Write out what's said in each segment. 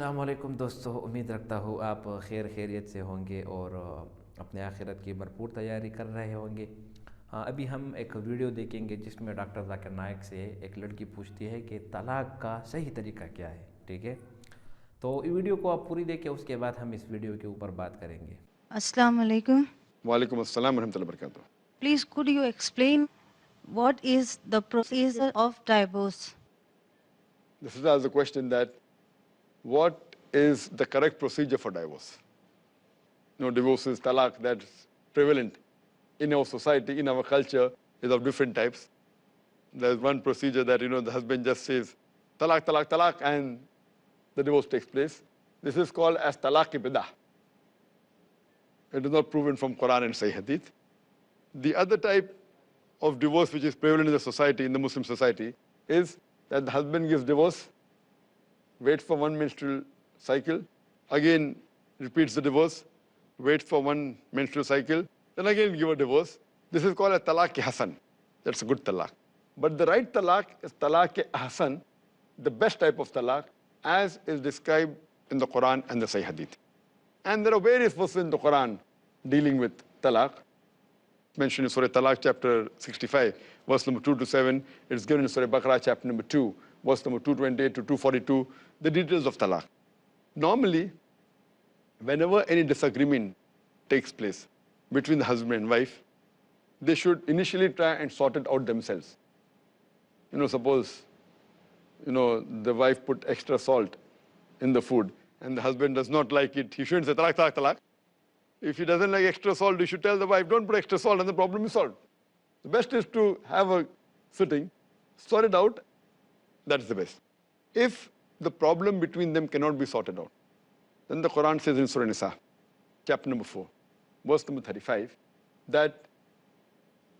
अस्सलामुअलैकुम दोस्तों, उम्मीद रखता हूँ आप खैरियत से होंगे और अपने आखिरत की भरपूर तैयारी कर रहे होंगे। हाँ, अभी हम एक वीडियो देखेंगे जिसमें डॉक्टर जाकिर नायक से एक लड़की पूछती है कि तलाक का सही तरीका क्या है। ठीक है, तो इस वीडियो को आप पूरी देखें, उसके बाद हम इस वीडियो के ऊपर बात करेंगे। Assalamu alaikum. Walaikum assalam warahmatullahi wabarakatuh. Please, could you explain what is the procedure of divorce? This is as a question that what is the correct procedure for divorce? Divorces, talaq, that's prevalent in our society, in our culture, is of different types. There's one procedure that, the husband just says, talaq, talaq, talaq, and the divorce takes place. This is called as talaq-i-bidah. It is not proven from Quran and Sahih Hadith. The other type of divorce which is prevalent in the society, in the Muslim society, is that the husband gives divorce, waits for one menstrual cycle, again repeats the divorce, waits for one menstrual cycle, then again give a divorce. This is called a talaq-i-hasan. That's a good talaq. But the right talaq is talaq-i-ahsan, the best type of talaq, as is described in the Quran and the Sahih Hadith. And there are various verses in the Quran dealing with talaq. Mentioned in Surah Talaq, chapter 65, verse number 2 to 7. It's given in Surah Baqarah, chapter number 2, verse number 228 to 242, the details of talaq. Normally, whenever any disagreement takes place between the husband and wife, they should initially try and sort it out themselves. Suppose, the wife put extra salt in the food and the husband does not like it, he shouldn't say talaq, talaq, talaq. If he doesn't like extra salt, you should tell the wife, don't put extra salt, and the problem is solved. The best is to have a sitting, sort it out, that's the best. If the problem between them cannot be sorted out, then the Quran says in Surah Nisa, chapter number 4, verse number 35, that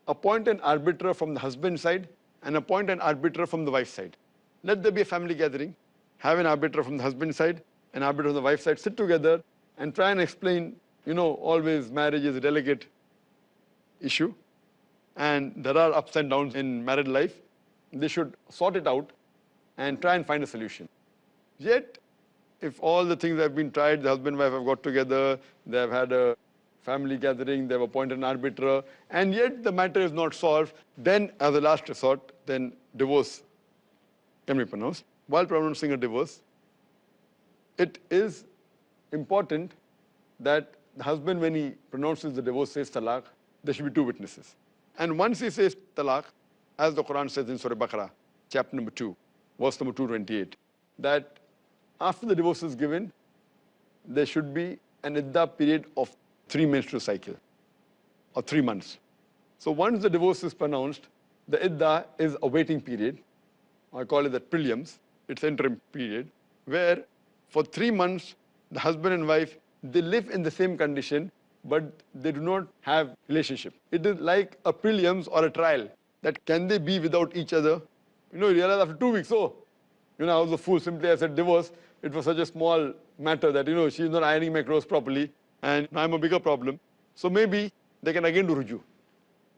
appoint an arbiter from the husband's side and appoint an arbiter from the wife's side. Let there be a family gathering, have an arbiter from the husband's side, an arbiter from the wife's side, sit together and try and explain. Always marriage is a delicate issue and there are ups and downs in married life. They should sort it out and try and find a solution. Yet, if all the things have been tried, the husband and wife have got together, they have had a family gathering, they have appointed an arbiter, and yet the matter is not solved, then as a last resort, then divorce can be pronounced. While pronouncing a divorce, it is important that the husband, when he pronounces the divorce, says talaq, there should be two witnesses. And once he says talaq, as the Quran says in Surah Baqarah, chapter number 2, verse number 228, that after the divorce is given, there should be an iddah period of 3 menstrual cycle, or 3 months. So once the divorce is pronounced, the iddah is a waiting period. I call it the prelims. It's interim period, where for 3 months, the husband and wife, they live in the same condition, but they do not have relationship. It is like a prelims or a trial, that can they be without each other? You realize after 2 weeks, I was a fool, simply I said divorce. It was such a small matter that, she's not ironing my clothes properly, and I'm a bigger problem. So maybe they can again do ruju.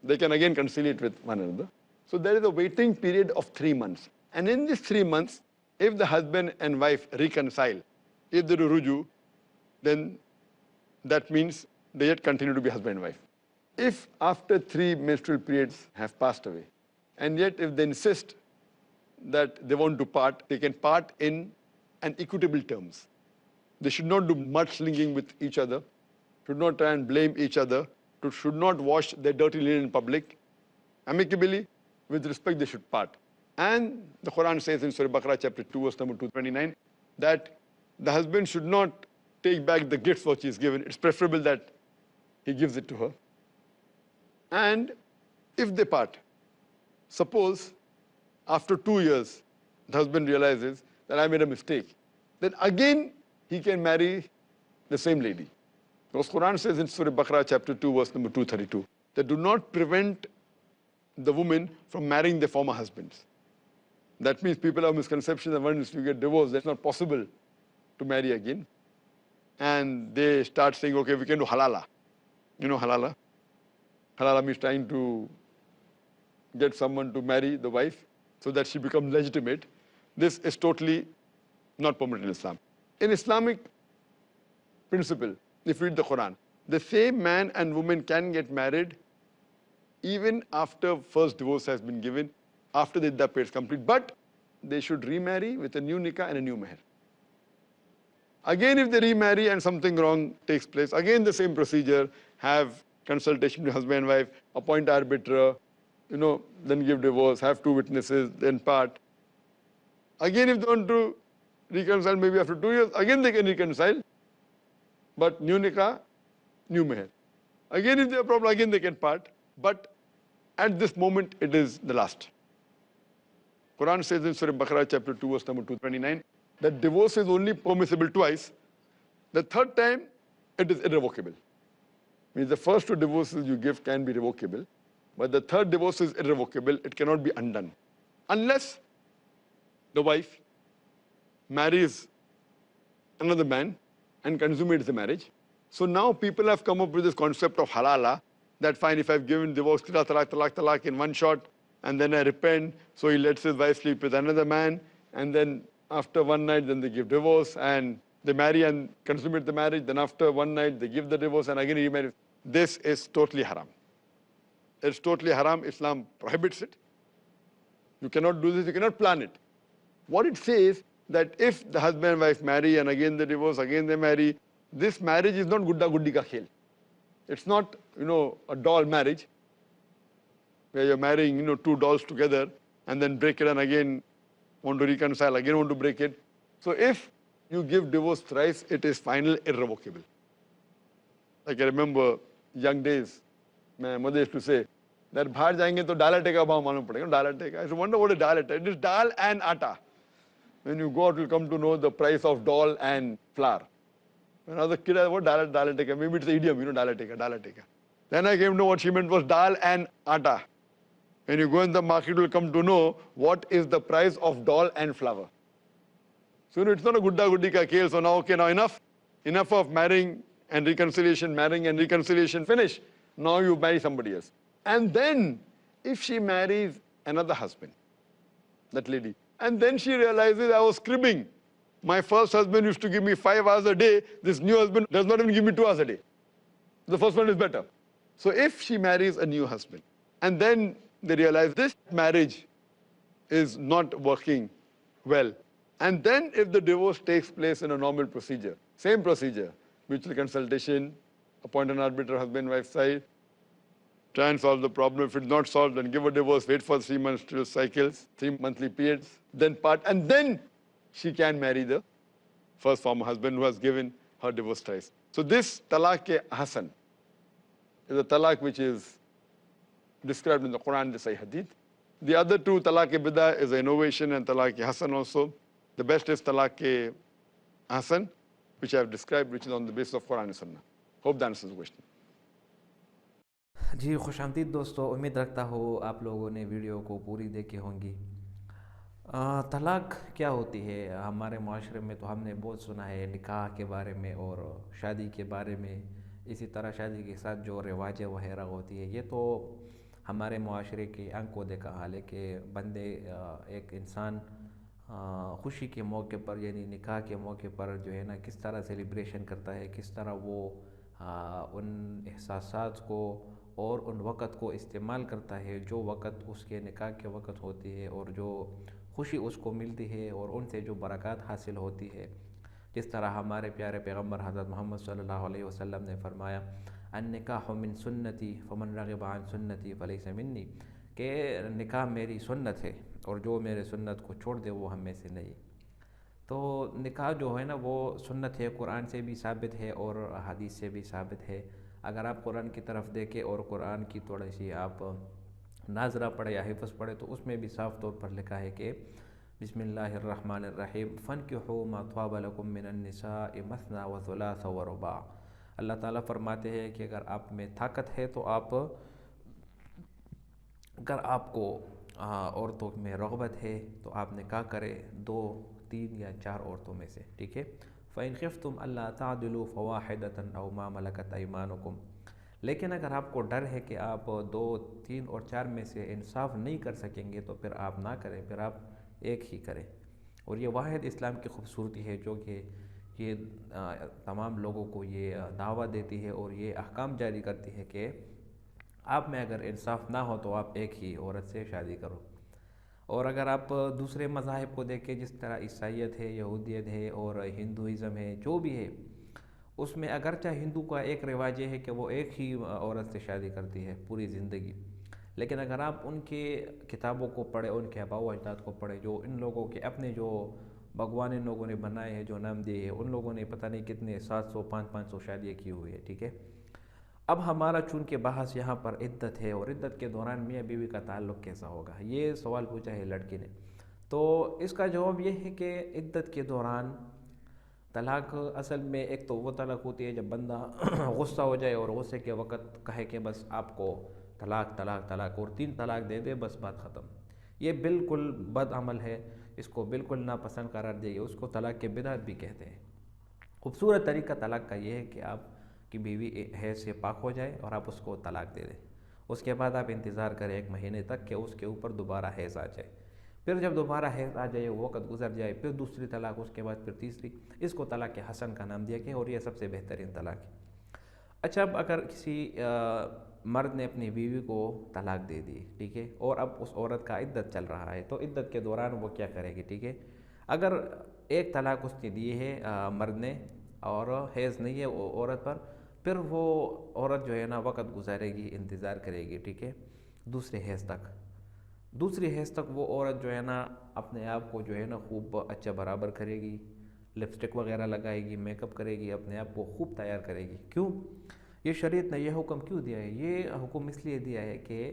They can again conciliate with one another. So there is a waiting period of 3 months. And in these 3 months, if the husband and wife reconcile, if they do ruju, then that means they yet continue to be husband and wife. If after 3 menstrual periods have passed away, and yet if they insist that they want to part, they can part in an equitable terms. They should not do mudslinging with each other, should not try and blame each other, should not wash their dirty linen in public. Amicably, with respect, they should part. And the Quran says in Surah Baqarah, chapter 2, verse number 229, that the husband should not take back the gifts which he is given. It's preferable that he gives it to her. And if they part, suppose after 2 years, the husband realizes that I made a mistake, then again he can marry the same lady. Because Quran says in Surah Baqarah, chapter 2, verse number 232, that do not prevent the women from marrying their former husbands. That means people have misconceptions that once you get divorced, that's not possible to marry again. And they start saying, okay, we can do halala. Halala? Halala means trying to get someone to marry the wife so that she becomes legitimate. This is totally not permitted in Islam. In Islamic principle, if you read the Quran, the same man and woman can get married even after first divorce has been given, after the iddah period is complete, but they should remarry with a new nikah and a new meher. Again, if they remarry and something wrong takes place, again the same procedure, have consultation with husband and wife, appoint arbiter, then give divorce, have 2 witnesses, then part. Again, if they want to reconcile maybe after 2 years, again they can reconcile, but new nikah, new meher. Again, if they have a problem, again they can part, but at this moment it is the last. Quran says in Surah Baqarah chapter 2 verse number 229 that divorce is only permissible twice. The third time it is irrevocable. Means the first 2 divorces you give can be revocable, but the third divorce is irrevocable. It cannot be undone unless the wife marries another man and consummates the marriage. So now people have come up with this concept of halala, that fine, if I've given divorce, talaq, talaq, talaq in one shot, and then I repent, so he lets his wife sleep with another man, and then after one night, then they give divorce, and they marry and consummate the marriage, then after one night, they give the divorce, and again remarry. This is totally haram. It's totally haram. Islam prohibits it. You cannot do this, you cannot plan it. What it says, that if the husband and wife marry, and again they divorce, again they marry, this marriage is not gudda guddi ka khel. It's not, a doll marriage, where you're marrying, 2 dolls together, and then break it and again want to reconcile, again want to break it. So if you give divorce thrice, it is final, irrevocable. Like I remember young days, my mother used to say that bahar jayenge to dal atte ka bhav malum padega. Dal atte ka. I used to wonder what is dal atte. It is dal and atta. When you go out, you'll come to know the price of dal and flour. When I was a kid, I thought dal atte ka. Maybe it's an idiom, dal atte ka, dal atte ka. Then I came to know what she meant was dal and atta. When you go in the market, you'll come to know what is the price of dal and flour. So it's not a gudda guddi ka khel. So now, okay, now enough of marrying and reconciliation, finish. Now you marry somebody else. And then, if she marries another husband, that lady, and then she realizes I was cribbing. My first husband used to give me 5 hours a day. This new husband does not even give me 2 hours a day. The first one is better. So if she marries a new husband, and then they realize this marriage is not working well, and then if the divorce takes place in a normal procedure, same procedure, mutual consultation, appoint an arbiter, husband, wife side, try and solve the problem. If it's not solved, then give a divorce, wait for 3 menstrual cycles, 3 monthly periods, then part, and then she can marry the first former husband who has given her divorce twice. So this talaq-e-hasan is a talaq which is described in the Quran, the Sahih Hadith. The other 2, talaq-e-bid'ah is an innovation, and talaq-e-hasan also. The best is talaq-e-hasan, which I have described, which is on the basis of Quran and Sunnah. Hope that answers the question. जी खुशामदीद दोस्तों, उम्मीद रखता हूँ आप लोगों ने video को पूरी देखी होंगी। तलाक क्या होती है हमारे माशरे में, तो हमने बहुत सुना है निकाह के बारे में और शादी के बारे में, इसी तरह शादी के साथ जो रिवाजें वगैरह होती है, ये तो हमारे माशरे के अंको देखा हाल है कि बंदे एक इंसान खुशी के मौके पर यानी निकाह के मौके पर जो है ना किस तरह सेलिब्रेशन करता है, किस तरह वो उन एहसासात को और उन वक़्त को इस्तेमाल करता है जो वक़्त उसके निकाह के वक़्त होती है और जो खुशी उसको मिलती है और उनसे जो बरक़ात हासिल होती है। जिस तरह हमारे प्यारे पैगम्बर हज़रत मोहम्मद सल्लल्लाहु अलैहि वसल्लम ने फरमाया, अन्निकाहु मिन सुन्नती फमन रग़िबा अन सुन्नती फलैसा मिन्नी, कि निकाह मेरी सुन्नत है और जो मेरे सुन्नत को छोड़ दे वो हम में से नहीं। तो निकाह जो है ना वो सुन्नत है, कुरान से भी साबित है और हदीस से भी साबित है। अगर आप कुरान की तरफ देखें और कुरान की थोड़ी सी आप नाजरा पढ़े या हिफ़्ज़ पढ़े तो उसमें भी साफ़ तौर पर लिखा है कि बिस्मिल्लाहिर्रहमानिर्रहीम फन्किहू मा त्वाब लकुम मिनन निसाइ मसना व सुलासा व रुबा। अल्लाह ताला फरमाते हैं कि अगर आप में ताकत है तो अगर आपको औरतों में रग़बत है तो आप निकाह करें 2, 3 या 4 औरतों में से, ठीक है। फ़इन ख़िफ़्तुम अल्ला तादिलू फ़वाहिदतन औ मा मलकत अयमानुकुम, लेकिन अगर आपको डर है कि आप 2, 3 और 4 में से इंसाफ नहीं कर सकेंगे तो फिर आप ना करें, फिर आप एक ही करें। और ये वाहिद इस्लाम की खूबसूरती है जो कि یہ تمام لوگوں کو یہ دعوت دیتی ہے اور یہ احکام جاری کرتی ہے کہ آپ میں اگر انصاف نہ ہو تو آپ ایک ہی عورت سے شادی کرو. اور اگر آپ دوسرے مذاہب کو دیکھیں جس طرح عیسائیت ہے، یہودیت ہے اور ہندوازم ہے، جو بھی ہے، اس میں اگرچہ ہندو کا ایک رواج یہ ہے کہ وہ ایک ہی عورت سے شادی کرتی ہے پوری زندگی، لیکن اگر آپ ان کے کتابوں کو پڑھیں، ان کے آباء و اجداد کو پڑھیں، جو ان لوگوں کے اپنے جو بھگوان ان لوگوں نے بنائے ہیں، جو نام دیے ہیں، ان لوگوں نے پتہ نہیں کتنے 700 500 شادیاں کی ہوئی ہے. ٹھیک ہے. اب ہمارا چونکہ بحث یہاں پر عدت ہے، اور عدت کے دوران میاں بیوی کا تعلق کیسا ہوگا، یہ سوال پوچھا ہے لڑکی نے. تو اس کا جواب یہ ہے کہ عدت کے دوران طلاق اصل میں ایک تو وہ طلاق ہوتی ہے جب بندہ غصہ ہو جائے اور غصے کے وقت کہے کہ بس آپ کو طلاق طلاق طلاق اور 3 طلاق دے دے، بس بات ختم. یہ بالکل بد عمل ہے، اس کو بالکل ناپسند قرار دے گی، اس کو طلاق کے بدعت بھی کہتے ہیں. خوبصورت طریقہ طلاق کا یہ ہے کہ آپ کی بیوی حیض سے پاک ہو جائے اور آپ اس کو طلاق دے دیں. اس کے بعد آپ انتظار کریں 1 مہینے تک کہ اس کے اوپر دوبارہ حیض آ جائے. پھر جب دوبارہ حیض آ جائے، وہ وقت گزر جائے، پھر دوسری طلاق، اس کے بعد پھر تیسری. اس کو طلاق حسن کا نام دیا گیا اور یہ سب سے بہترین طلاق ہے. اچھا، اب اگر کسی مرد نے اپنی بیوی کو طلاق دے دی، ٹھیک ہے، اور اب اس عورت کا عدت چل رہا ہے، تو عدت کے دوران وہ کیا کرے گی؟ ٹھیک ہے. اگر ایک طلاق اس نے دی ہے مرد نے اور حیض نہیں ہے وہ عورت پر، پھر وہ عورت جو ہے نا وقت گزارے گی، انتظار کرے گی، ٹھیک ہے، دوسرے حیض تک. دوسری حیض تک وہ عورت جو ہے نا اپنے آپ کو جو ہے نا خوب اچھا برابر کرے گی، لپسٹک وغیرہ لگائے گی، میک اپ کرے گی، اپنے آپ کو خوب تیار کرے گی. کیوں؟ یہ شریعت نے یہ حکم کیوں دیا ہے؟ یہ حکم اس لیے دیا ہے کہ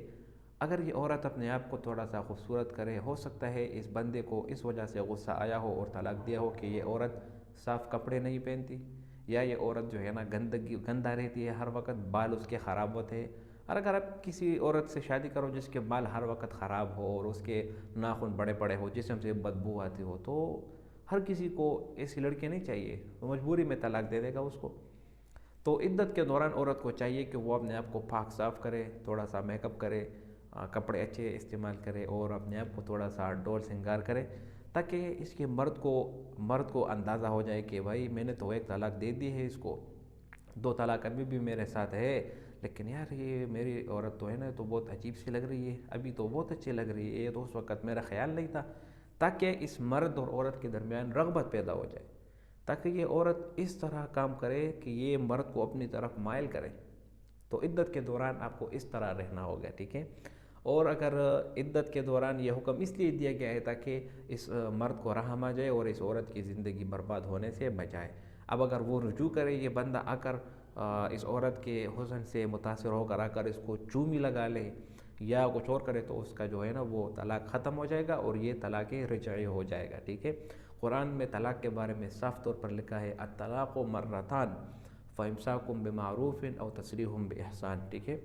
اگر یہ عورت اپنے آپ کو تھوڑا سا خوبصورت کرے، ہو سکتا ہے اس بندے کو اس وجہ سے غصہ آیا ہو اور طلاق دیا ہو کہ یہ عورت صاف کپڑے نہیں پہنتی، یا یہ عورت جو ہے نا گندہ رہتی ہے، ہر وقت بال اس کے خراب ہوتے ہیں. اور اگر آپ کسی عورت سے شادی کرو جس کے بال ہر وقت خراب ہو اور اس کے ناخن بڑے بڑے ہو، جسم سے بدبو آتی ہو، تو ہر کسی کو ایسی لڑکی نہیں چاہیے، وہ مجبوری میں طلاق دے دے گا اس کو. تو عدت کے دوران عورت کو چاہیے کہ وہ اپنے آپ کو پاک صاف کرے، تھوڑا سا میک اپ کرے، کپڑے اچھے استعمال کرے اور اپنے آپ کو تھوڑا سا ڈول سنگار کرے، تاکہ اس کے مرد کو اندازہ ہو جائے کہ بھائی میں نے تو 1 طلاق دے دی ہے اس کو، 2 طلاق ابھی بھی میرے ساتھ ہے، لیکن یار یہ میری عورت تو ہے نا تو بہت عجیب سی لگ رہی ہے، ابھی تو بہت اچھی لگ رہی ہے، یہ تو اس وقت میرا خیال نہیں تھا. تاکہ اس مرد اور عورت کے درمیان رغبت پیدا ہو جائے، تاکہ یہ عورت اس طرح کام کرے کہ یہ مرد کو اپنی طرف مائل کرے. تو عدت کے دوران آپ کو اس طرح رہنا ہوگا. ٹھیک ہے. اور اگر عدت کے دوران یہ حکم اس لیے دیا گیا ہے تاکہ اس مرد کو رحم آ جائے اور اس عورت کی زندگی برباد ہونے سے بچائے. اب اگر وہ رجوع کرے، یہ بندہ آ کر اس عورت کے حسن سے متاثر ہو کر آ کر اس کو چومی لگا لے یا کچھ اور کرے، تو اس کا جو ہے نا وہ طلاق ختم ہو جائے گا اور یہ طلاق رجعی ہو جائے گا. ٹھیک ہے. قرآن میں طلاق کے بارے میں صاف طور پر لکھا ہے الطلاق مرتان فامساک بمعروف او تسریح باحسان. ٹھیک ہے.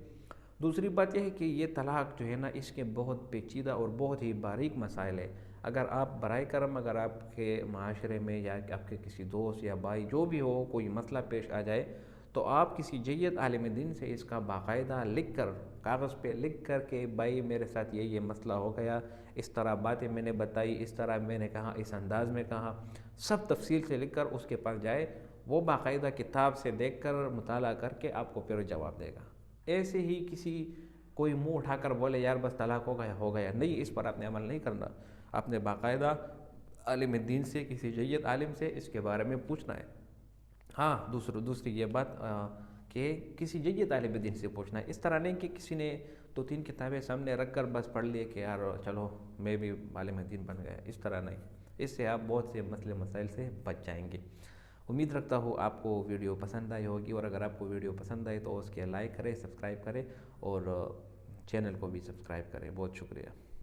دوسری بات یہ ہے کہ یہ طلاق جو ہے نا اس کے بہت پیچیدہ اور بہت ہی باریک مسائل ہے. اگر آپ برائے کرم اگر آپ کے معاشرے میں یا آپ کے کسی دوست یا بھائی جو بھی ہو کوئی مسئلہ پیش آ جائے، تو آپ کسی جید عالم دین سے اس کا باقاعدہ لکھ کر، کاغذ پہ لکھ کر کہ بھائی میرے ساتھ یہ مسئلہ ہو گیا، اس طرح باتیں میں نے بتائی، اس طرح میں نے کہا، اس انداز میں کہا، سب تفصیل سے لکھ کر اس کے پاس جائے. وہ باقاعدہ کتاب سے دیکھ کر مطالعہ کر کے آپ کو پھر جواب دے گا. ایسے ہی کوئی منہ اٹھا کر بولے یار بس طلاق ہو گیا نہیں، اس پر آپ نے عمل نہیں کرنا. آپ نے باقاعدہ عالم دین سے، کسی جید عالم سے اس کے بارے میں پوچھنا ہے. ہاں، دوسری یہ بات کہ کسی جید عالم دین سے پوچھنا ہے. اس طرح نہیں کہ کسی نے 2-3 کتابیں سامنے رکھ کر بس پڑھ لیے کہ یار چلو میں بھی عالم دین بن گیا. اس طرح نہیں. اس سے آپ بہت سے مسائل سے بچ جائیں گے. امید رکھتا ہوں آپ کو ویڈیو پسند آئی ہوگی، اور اگر آپ کو ویڈیو پسند آئی تو اس کے لائک کریں، سبسکرائب کریں اور چینل کو بھی سبسکرائب کریں. بہت شکریہ.